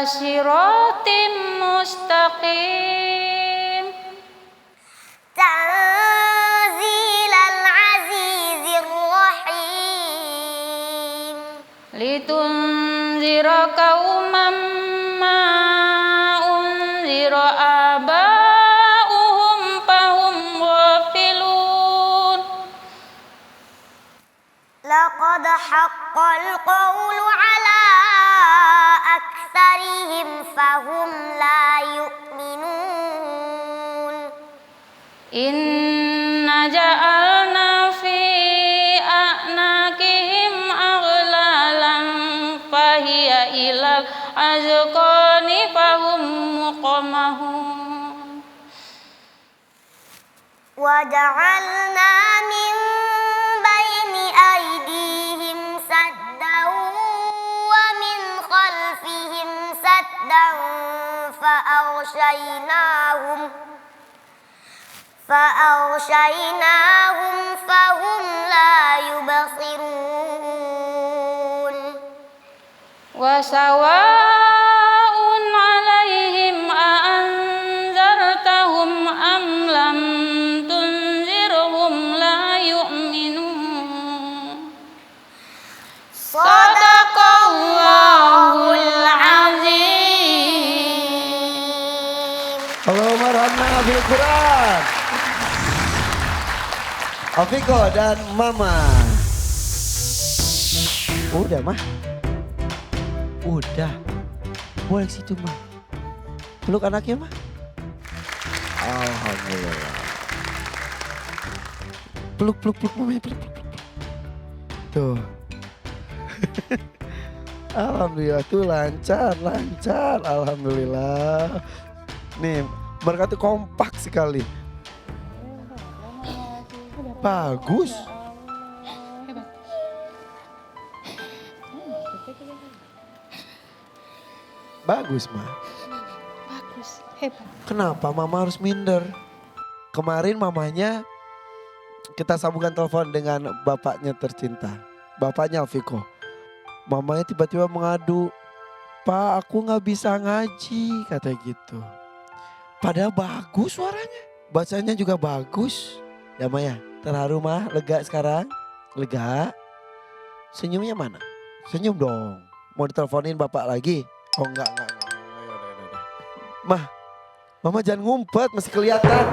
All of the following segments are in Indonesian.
siratim mustaqim. Tanzilal azizir rahim. Litunzira qauman ma unzira aba'uhum fahum ghafilun. Laqad haqqal qawlu ala aktsarihim fahum la yu'minun. Inna ja'alna fi a'naqihim aghlalan fahiya ilal azqani fahum muqamahun. Wa ja'alna min baini aydihim saddan wa min khalfihim saddan فأغشيناهم فهم لا يبصرون. Wasawa'un 'alaihim a'anzartahum am lam tunzirhum la yu'minun. Sadaqallahul azim. Allahumma rahmana bil Quran. Afiko dan Mama. Udah, Mah. Udah. Boleh ke situ, Mah. Peluk anaknya, Mah. Alhamdulillah. Peluk, Mama. Peluk. Tuh. Alhamdulillah tuh lancar. Alhamdulillah. Nih, mereka tuh kompak sekali. Bagus. Bagus, Ma. Bagus, hebat. Kenapa Mama harus minder? Kemarin mamanya kita sambungkan telepon dengan bapaknya tercinta. Bapaknya Alfiko. Mamanya tiba-tiba mengadu. Pak, aku gak bisa ngaji, kata gitu. Padahal bagus suaranya. Bacanya juga bagus. Ya Maya, terharu mah, lega sekarang? Lega? Senyumnya mana? Senyum dong. Mau diteleponin bapak lagi? Oh enggak. Yaudah. Mah, Mama jangan ngumpet, masih kelihatan.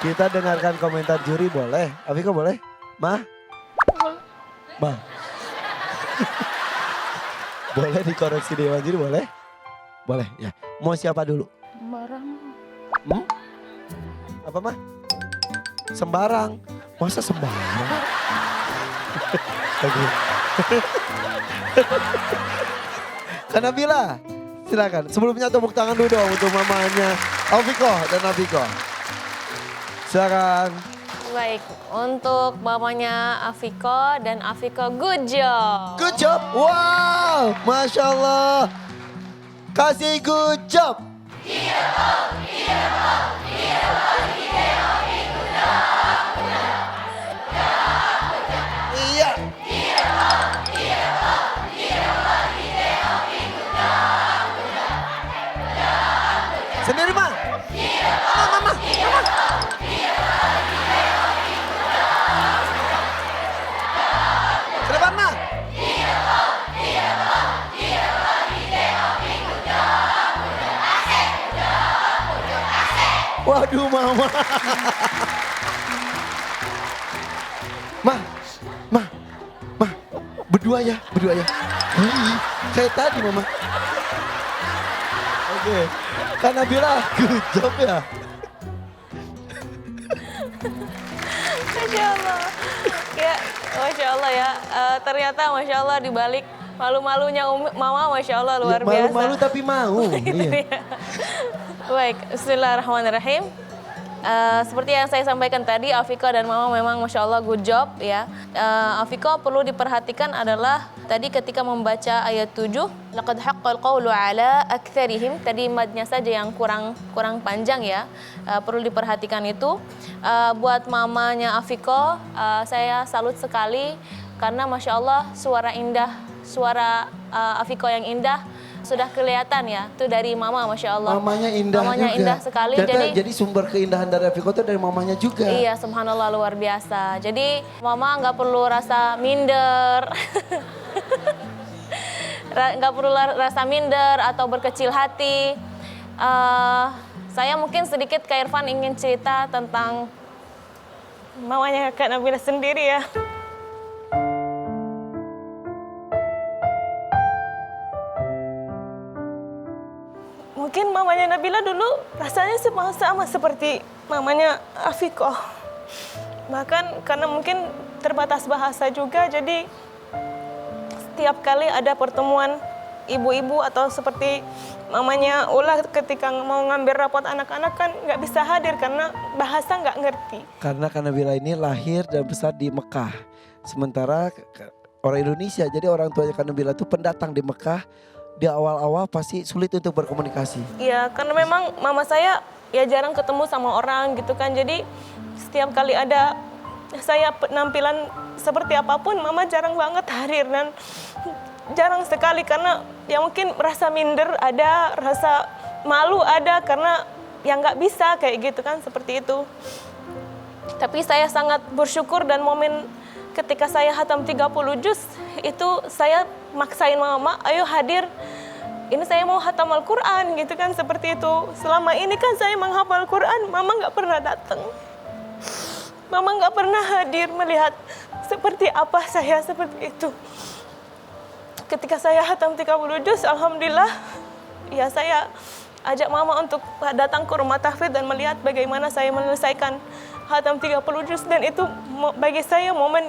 Kita dengarkan komentar juri boleh? Afiko boleh? Mah? Mah? Boleh dikoreksi Dewan Juri boleh? Boleh ya. Mau siapa dulu? Apa Mah? Sembarang. Masa sembarang? Oke. Kak Nabila, silakan. Sebelumnya tepuk tangan dulu dong untuk mamanya Afiko dan Afiko. Silakan. Baik, untuk mamanya Afiko dan Afiko, good job. Good job. Wow, Masya Allah. Kasih good job. Iya. Sendiri mah. Mama. Selepan mah. Waduh Mama. Mah. Berdua ya. Kayak tadi Mama. Oke. Kak Nabila, good job ya. Masya Allah. Ya, Masya Allah ya. Ternyata Masya Allah dibalik malu-malunya Mama, Masya Allah luar biasa. Malu-malu tapi mau. Iya. Baik, bismillahirrahmanirrahim. Seperti yang saya sampaikan tadi, Afiko dan Mama memang Masya Allah good job ya. Afiko perlu diperhatikan adalah tadi ketika membaca ayat 7, laqad haqqal qawlu ala aktsarihim, tadi madnya saja yang kurang panjang ya. Perlu diperhatikan itu. Buat mamanya Afiko, saya salut sekali karena Masya Allah suara indah suara Afiko yang indah sudah kelihatan ya. Itu dari mama, Masya Allah. Mamanya indah Mamanya juga. indah sekali. Jadi sumber keindahan dari Afiko itu dari mamanya juga. Iya, subhanallah, luar biasa. Jadi mama nggak perlu rasa minder. Nggak perlu rasa minder atau berkecil hati. Saya mungkin sedikit Kak Irfan ingin cerita tentang mamanya Kak Nabila sendiri ya. Mungkin mamanya Nabila dulu rasanya sama seperti mamanya Afikoh. Bahkan karena mungkin terbatas bahasa juga, jadi setiap kali ada pertemuan ibu-ibu atau seperti mamanya Ula ketika mau ngambil rapot anak-anak kan nggak bisa hadir karena bahasa nggak ngerti. Karena Nabila ini lahir dan besar di Mekah. Sementara orang Indonesia, jadi orang tuanya Nabila itu pendatang di Mekah. Di awal-awal pasti sulit untuk berkomunikasi. Iya, karena memang mama saya ya jarang ketemu sama orang gitu kan. Jadi setiap kali ada saya penampilan seperti apapun, mama jarang banget hadir dan jarang sekali karena ya mungkin rasa minder ada, rasa malu ada karena ya nggak bisa kayak gitu kan, seperti itu. Tapi saya sangat bersyukur dan momen ketika saya hatam 30 juz itu saya maksain mama, ayo hadir. Ini saya mau hatam Al-Quran gitu kan, seperti itu. Selama ini kan saya menghafal Al-Quran, mama nggak pernah datang. Mama nggak pernah hadir melihat seperti apa saya seperti itu. Ketika saya hatam 30 juz, alhamdulillah, ya saya ajak mama untuk datang ke rumah tahfidz dan melihat bagaimana saya menyelesaikan hatam 30 juz, dan itu bagi saya momen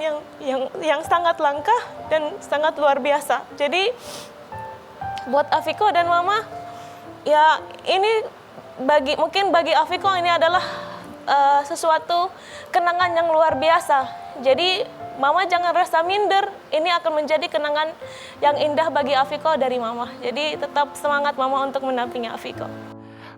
yang sangat langka dan sangat luar biasa. Jadi buat Afiko dan mama, ya ini mungkin bagi Afiko ini adalah sesuatu kenangan yang luar biasa. Jadi mama jangan rasa minder, ini akan menjadi kenangan yang indah bagi Afiko dari mama. Jadi tetap semangat mama untuk mendampingi Afiko.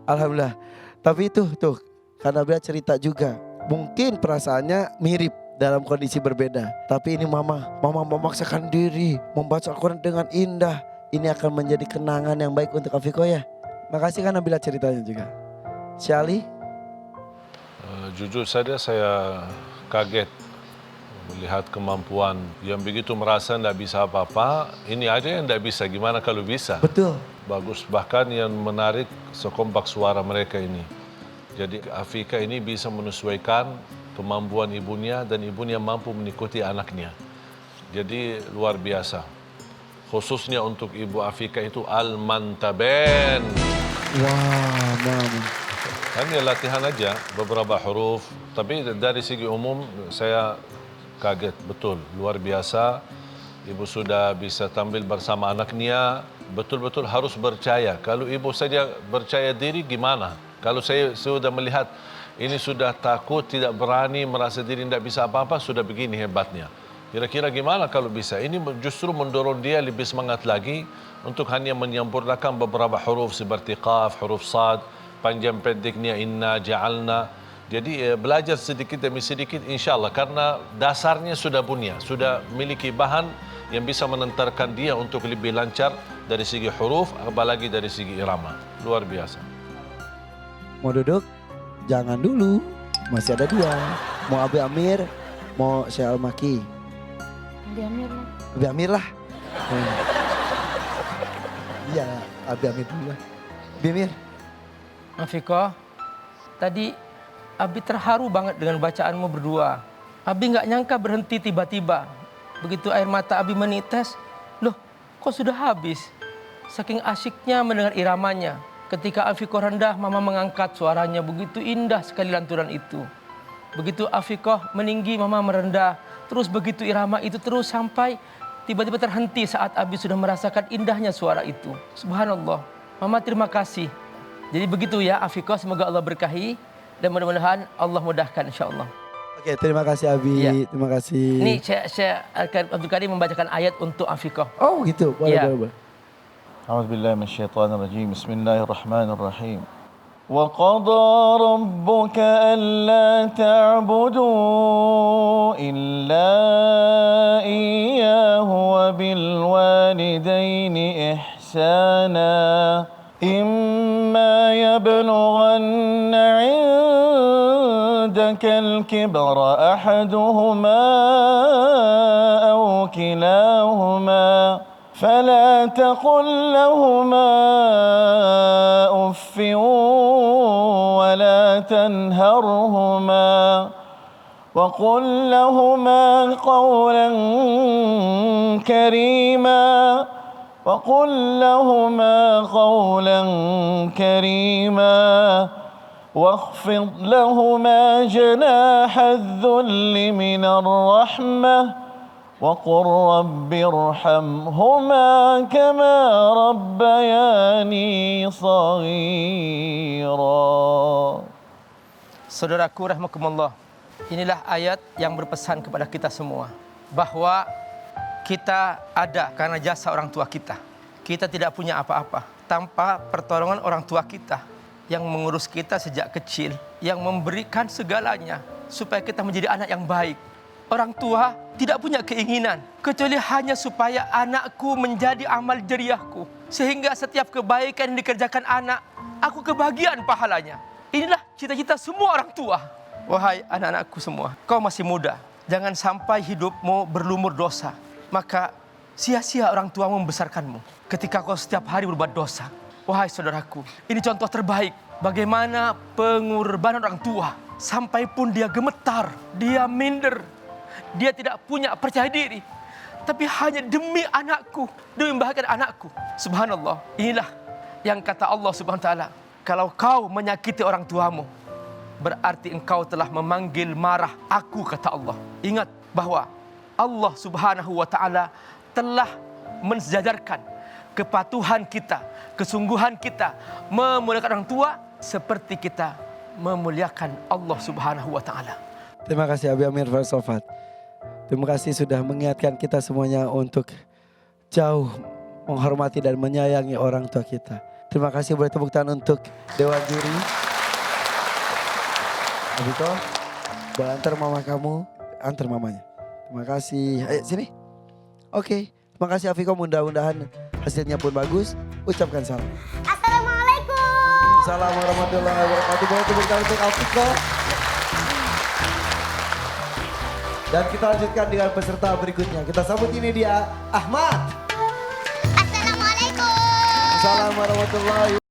Alhamdulillah. Tapi itu tuh, karena Nabila cerita juga. Mungkin perasaannya mirip dalam kondisi berbeda. Tapi ini mama memaksakan diri membaca Al-Quran dengan indah. Ini akan menjadi kenangan yang baik untuk Afiko ya. Makasih kan Nabila ceritanya juga. Syali? Jujur saja saya kaget melihat kemampuan yang begitu merasa tidak bisa apa-apa. Ini aja yang tidak bisa, gimana kalau bisa? Betul. Bagus, bahkan yang menarik sekompak suara mereka ini. Jadi Afika ini bisa menyesuaikan kemampuan ibunya dan ibunya mampu mengikuti anaknya. Jadi luar biasa. Khususnya untuk Ibu Afika itu Al-Mantaben. Wah, mama. Hanya latihan aja beberapa huruf. Tapi dari segi umum saya kaget betul. Luar biasa. Ibu sudah bisa tampil bersama anaknya. Betul-betul harus percaya. Kalau ibu saja percaya diri gimana? Kalau saya sudah melihat ini sudah takut, tidak berani, merasa diri tidak bisa apa-apa, sudah begini hebatnya. Kira-kira gimana kalau bisa? Ini justru mendorong dia lebih semangat lagi untuk hanya menyempurnakan beberapa huruf seperti qaf, huruf sad, panjang pendeknya inna, ja'alna. Jadi belajar sedikit demi sedikit insyaAllah karena dasarnya sudah punya, sudah memiliki bahan yang bisa menentarkan dia untuk lebih lancar dari segi huruf, apalagi dari segi irama. Luar biasa. Mau duduk? Jangan dulu, masih ada dua. Mau Abi Amir, mau Syekh Al-Maki. Abi Amir lah. Iya, Abi Amir dulu lah. Abi Amir. Afiko, tadi Abi terharu banget dengan bacaanmu berdua. Abi nggak nyangka berhenti tiba-tiba. Begitu air mata Abi menites, loh kok sudah habis? Saking asyiknya mendengar iramanya. Ketika Afiko rendah, mama mengangkat suaranya, begitu indah sekali lantunan itu. Begitu Afiko meninggi, mama merendah. Terus begitu irama itu terus sampai tiba-tiba terhenti saat Abi sudah merasakan indahnya suara itu. Subhanallah. Mama terima kasih. Jadi begitu ya Afiko, semoga Allah berkahi. Dan mudah-mudahan Allah mudahkan insyaAllah. Oke, terima kasih Abi. Ya. Terima kasih. Ini saya akan Abdul Karim membacakan ayat untuk Afiko. Oh gitu, boleh, Ya. boleh. أعوذ بالله من الشيطان الرجيم بسم الله الرحمن الرحيم وقضى ربك ألا تعبدوا إلا إياه وبالوالدين إحسانا إما يبلغن عندك الكبر أحدهما أو كلاهما فلا تقل لهما أف ولا تنهرهما وقل لهما قولا كريما وقل لهما قولا كريما واخفض لهما جناح الذل من الرحمة وقل رب ارحمهما كما ربياني صغيرا. Saudaraku rahimakumullah, inilah ayat yang berpesan kepada kita semua bahwa kita ada karena jasa orang tua kita. Kita tidak punya apa-apa tanpa pertolongan orang tua kita yang mengurus kita sejak kecil, yang memberikan segalanya supaya kita menjadi anak yang baik. Orang tua tidak punya keinginan kecuali hanya supaya anakku menjadi amal jariahku, sehingga setiap kebaikan yang dikerjakan anak, aku kebahagiaan pahalanya. Inilah cita-cita semua orang tua. Wahai anak-anakku semua, kau masih muda, jangan sampai hidupmu berlumur dosa. Maka sia-sia orang tuamu membesarkanmu ketika kau setiap hari berbuat dosa. Wahai saudaraku, ini contoh terbaik bagaimana pengorbanan orang tua. Sampai pun dia gemetar, dia minder, dia tidak punya percaya diri. Tapi hanya demi anakku, demi membahagiakan anakku. Subhanallah, inilah yang kata Allah Subhanahu wa ta'ala. Kalau kau menyakiti orang tuamu, berarti engkau telah memanggil marah aku, kata Allah. Ingat bahwa Allah Subhanahu wa ta'ala telah mensejajarkan kepatuhan kita, kesungguhan kita memuliakan orang tua seperti kita memuliakan Allah Subhanahu wa ta'ala. Terima kasih Abi Amir Farsofat. Terima kasih sudah mengingatkan kita semuanya untuk jauh menghormati dan menyayangi orang tua kita. Terima kasih, boleh tepuk tangan untuk Dewan Juri. Abiko, boleh antar mama kamu, antar mamanya. Terima kasih. Ayo sini. Oke, terima kasih Afiko. Mudah-mudahan hasilnya pun bagus. Ucapkan salam. Assalamualaikum. Assalamualaikum warahmatullahi wabarakatuh. Boleh tepuk tangan untuk Afiko. Dan kita lanjutkan dengan peserta berikutnya. Kita sambut ini dia Ahmad. Assalamualaikum. Assalamualaikum warahmatullahi